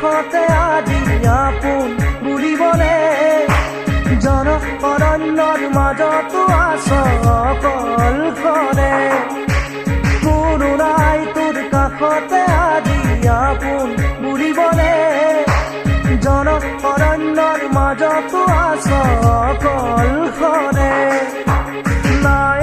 কাষতে আজি আপোন বুলিবলে জন অৰণ্যৰ মাজতো আছ অকলশৰে কোনো নাই তোৰ কাষতে আজি আপোন বুলিবলে জন অৰণ্যৰ মাজতো আছ অকলশৰে নাই